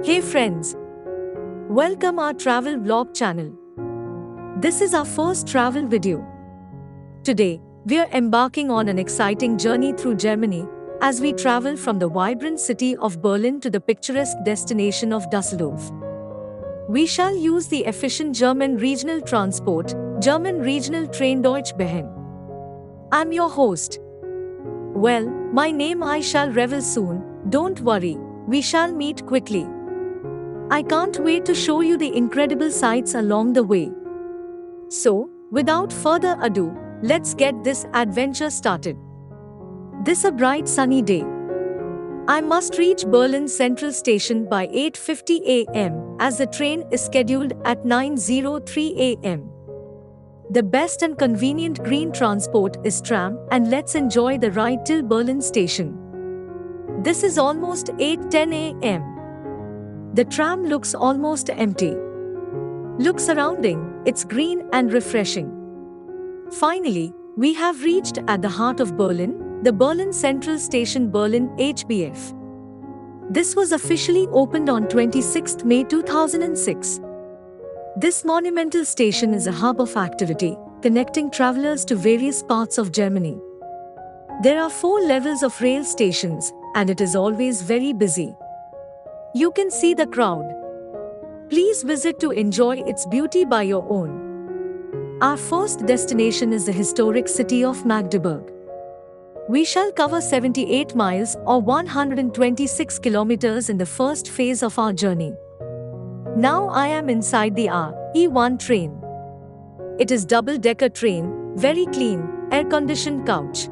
Hey friends, welcome our travel vlog channel. This is our first travel video. Today, we are embarking on an exciting journey through Germany as we travel from the vibrant city of Berlin to the picturesque destination of Dusseldorf. We shall use the efficient German regional transport, German regional train Deutsche Bahn. I'm your host. Well, my name I shall reveal soon, don't worry, we shall meet quickly. I can't wait to show you the incredible sights along the way. So, without further ado, let's get this adventure started. This a bright sunny day. I must reach Berlin Central Station by 8:50 a.m. as the train is scheduled at 9:03 a.m. The best and convenient green transport is tram, and let's enjoy the ride till Berlin Station. This is almost 8:10 a.m. The tram looks almost empty. Look surrounding, it's green and refreshing. Finally, we have reached at the heart of Berlin, the Berlin Central Station Berlin HBF. This was officially opened on 26 May 2006. This monumental station is a hub of activity, connecting travelers to various parts of Germany. There are 4 levels of rail stations, and it is always very busy. You can see the crowd. Please visit to enjoy its beauty by your own. Our first destination is the historic city of Magdeburg. We shall cover 78 miles or 126 kilometers in the first phase of our journey. Now I am inside the RE1 train. It is double-decker train, very clean, air-conditioned couch.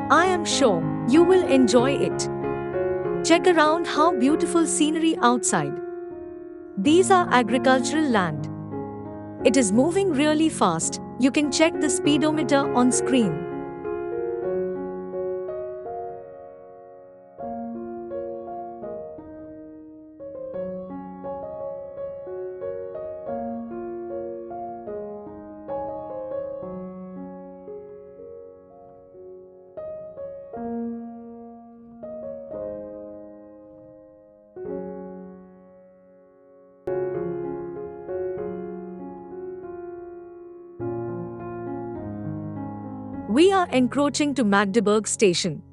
I am sure you will enjoy it. Check around how beautiful scenery outside. These are agricultural land. It is moving really fast. You can check the speedometer on screen. We are encroaching to Magdeburg station.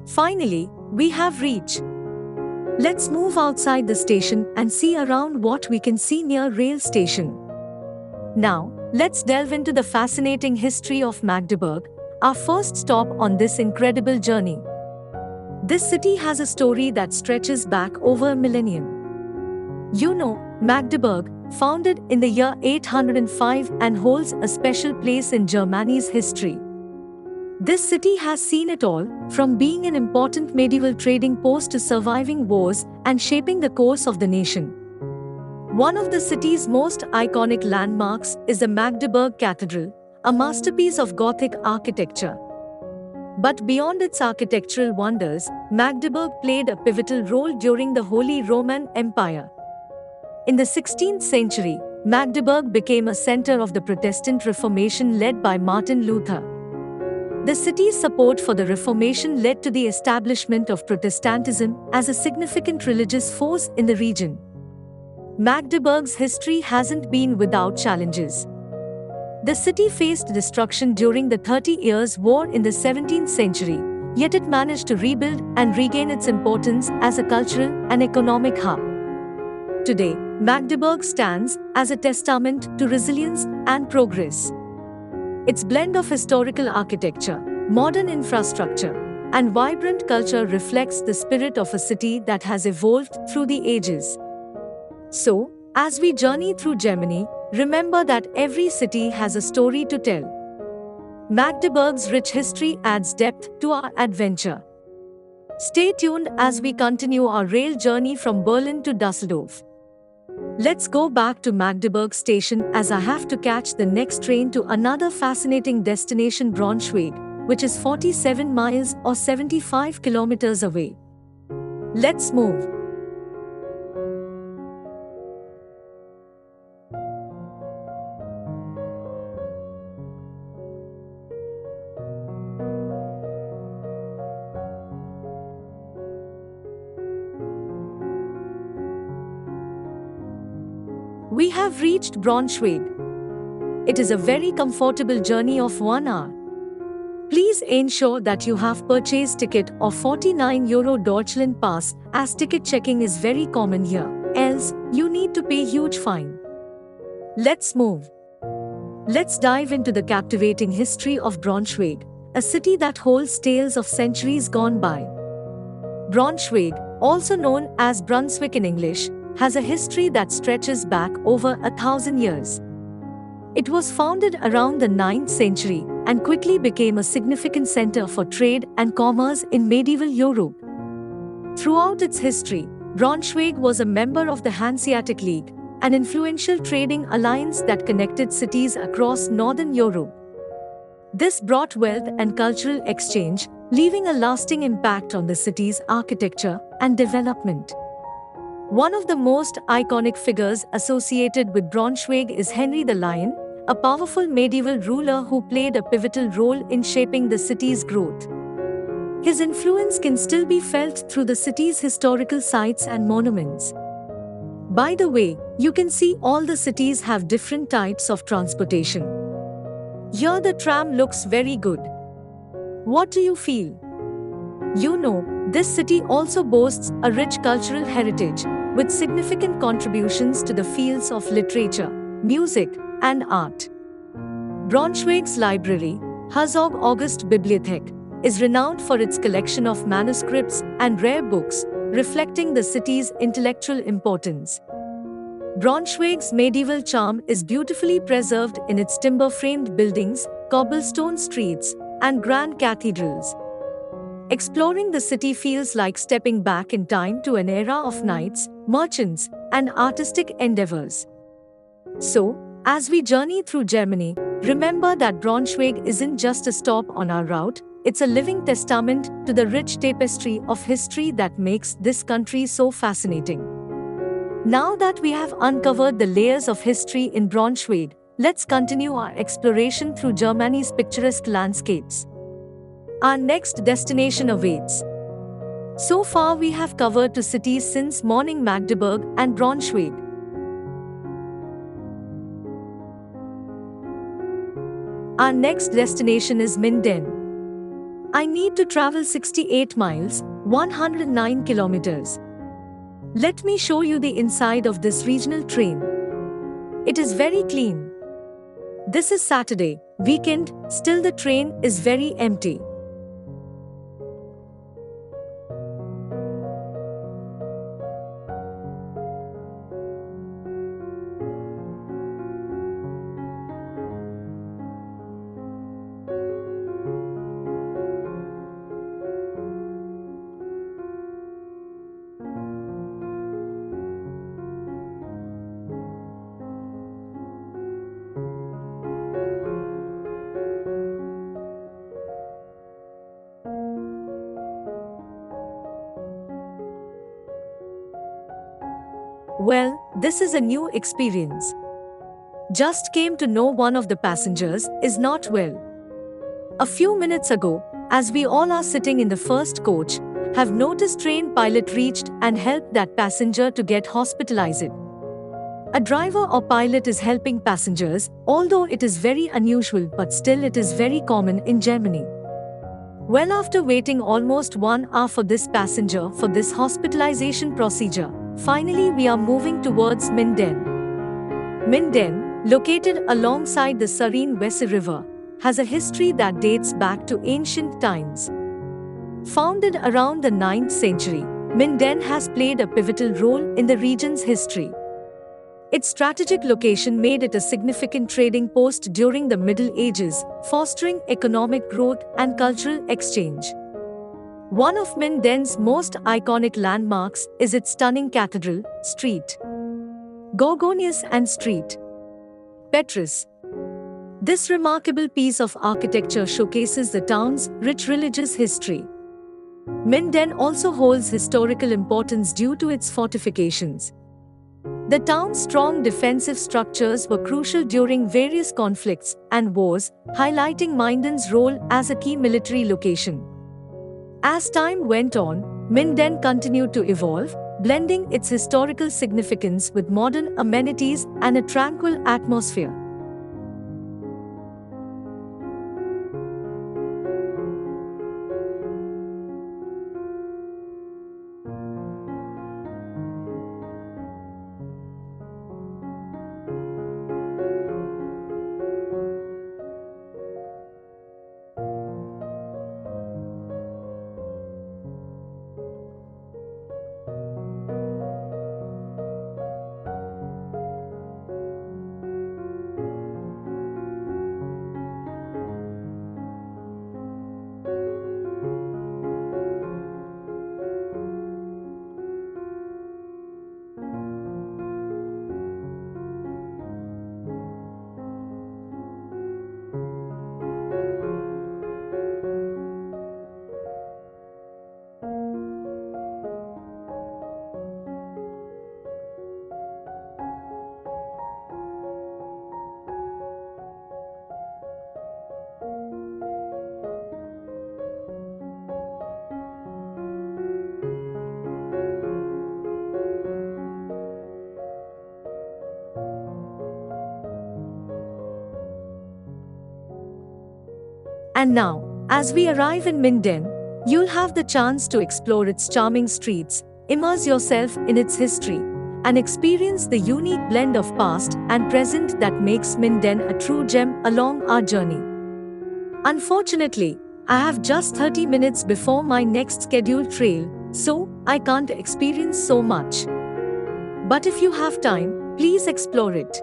Finally, we have reached. Let's move outside the station and see around what we can see near rail station. Now, let's delve into the fascinating history of Magdeburg, our first stop on this incredible journey. This city has a story that stretches back over a millennium. You know, Magdeburg, founded in the year 805 and holds a special place in Germany's history. This city has seen it all, from being an important medieval trading post to surviving wars and shaping the course of the nation. One of the city's most iconic landmarks is the Magdeburg Cathedral, a masterpiece of Gothic architecture. But beyond its architectural wonders, Magdeburg played a pivotal role during the Holy Roman Empire. In the 16th century, Magdeburg became a center of the Protestant Reformation led by Martin Luther. The city's support for the Reformation led to the establishment of Protestantism as a significant religious force in the region. Magdeburg's history hasn't been without challenges. The city faced destruction during the 30 Years' War in the 17th century, yet it managed to rebuild and regain its importance as a cultural and economic hub. Today, Magdeburg stands as a testament to resilience and progress. Its blend of historical architecture, modern infrastructure, and vibrant culture reflects the spirit of a city that has evolved through the ages. So, as we journey through Germany, remember that every city has a story to tell. Magdeburg's rich history adds depth to our adventure. Stay tuned as we continue our rail journey from Berlin to Dusseldorf. Let's go back to Magdeburg station as I have to catch the next train to another fascinating destination, Braunschweig, which is 47 miles or 75 kilometers away. Let's move. We have reached Braunschweig. It is a very comfortable journey of 1 hour. Please ensure that you have purchased ticket of €49 Deutschland pass, as ticket checking is very common here, else you need to pay huge fine. Let's move. Let's dive into the captivating history of Braunschweig, a city that holds tales of centuries gone by. Braunschweig, also known as Brunswick in English, has a history that stretches back over 1,000 years. It was founded around the 9th century and quickly became a significant center for trade and commerce in medieval Europe. Throughout its history, Braunschweig was a member of the Hanseatic League, an influential trading alliance that connected cities across northern Europe. This brought wealth and cultural exchange, leaving a lasting impact on the city's architecture and development. One of the most iconic figures associated with Braunschweig is Henry the Lion, a powerful medieval ruler who played a pivotal role in shaping the city's growth. His influence can still be felt through the city's historical sites and monuments. By the way, you can see all the cities have different types of transportation. Here the tram looks very good. What do you feel? You know, this city also boasts a rich cultural heritage, with significant contributions to the fields of literature, music, and art. Braunschweig's library, Herzog August Bibliothek, is renowned for its collection of manuscripts and rare books, reflecting the city's intellectual importance. Braunschweig's medieval charm is beautifully preserved in its timber-framed buildings, cobblestone streets, and grand cathedrals. Exploring the city feels like stepping back in time to an era of knights, merchants, and artistic endeavors. So, as we journey through Germany, remember that Braunschweig isn't just a stop on our route, it's a living testament to the rich tapestry of history that makes this country so fascinating. Now that we have uncovered the layers of history in Braunschweig, let's continue our exploration through Germany's picturesque landscapes. Our next destination awaits. So far we have covered two cities since morning: Magdeburg and Braunschweig. Our next destination is Minden. I need to travel 68 miles, 109 kilometers. Let me show you the inside of this regional train. It is very clean. This is Saturday, weekend, still the train is very empty. Well, this is a new experience. Just came to know one of the passengers is not well. A few minutes ago, as we all are sitting in the first coach, have noticed train pilot reached and helped that passenger to get hospitalized. A driver or pilot is helping passengers, although it is very unusual, but still it is very common in Germany. Well, after waiting almost 1 hour for this passenger for this hospitalization procedure, finally we are moving towards Minden. Minden, located alongside the serene River, has a history that dates back to ancient times. Founded around the 9th century, Minden has played a pivotal role in the region's history. Its strategic location made it a significant trading post during the Middle Ages, fostering economic growth and cultural exchange. One of Minden's most iconic landmarks is its stunning cathedral, Street Gorgonius and Street Petrus. This remarkable piece of architecture showcases the town's rich religious history. Minden also holds historical importance due to its fortifications. The town's strong defensive structures were crucial during various conflicts and wars, highlighting Minden's role as a key military location. As time went on, Minden continued to evolve, blending its historical significance with modern amenities and a tranquil atmosphere. And now, as we arrive in Minden, you'll have the chance to explore its charming streets, immerse yourself in its history, and experience the unique blend of past and present that makes Minden a true gem along our journey. Unfortunately, I have just 30 minutes before my next scheduled trail, so I can't experience so much. But if you have time, please explore it.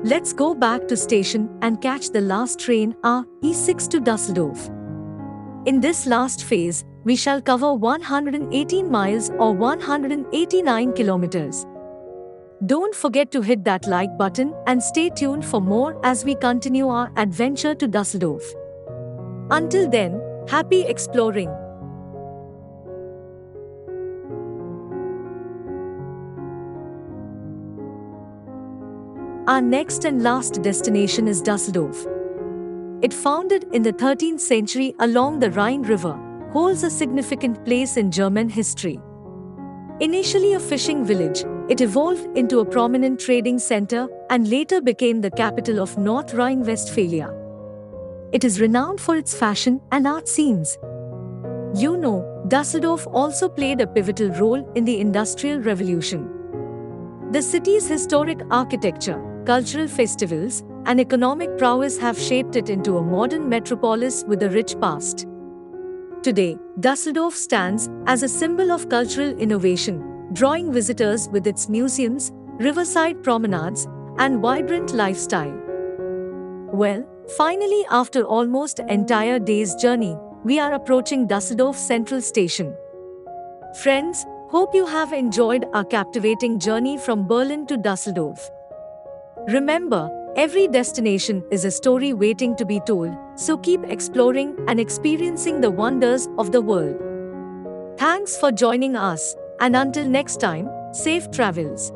Let's go back to station and catch the last train, our E6 to Dusseldorf. In this last phase, we shall cover 118 miles or 189 kilometers. Don't forget to hit that like button and stay tuned for more as we continue our adventure to Dusseldorf. Until then, happy exploring! Our next and last destination is Dusseldorf. It, founded in the 13th century along the Rhine River, holds a significant place in German history. Initially a fishing village, it evolved into a prominent trading center and later became the capital of North Rhine-Westphalia. It is renowned for its fashion and art scenes. You know, Dusseldorf also played a pivotal role in the Industrial Revolution. The city's historic architecture, cultural festivals, and economic prowess have shaped it into a modern metropolis with a rich past. Today, Dusseldorf stands as a symbol of cultural innovation, drawing visitors with its museums, riverside promenades, and vibrant lifestyle. Well, finally, after almost an entire day's journey, we are approaching Dusseldorf Central Station. Friends, hope you have enjoyed our captivating journey from Berlin to Dusseldorf. Remember, every destination is a story waiting to be told, so keep exploring and experiencing the wonders of the world. Thanks for joining us, and until next time, safe travels.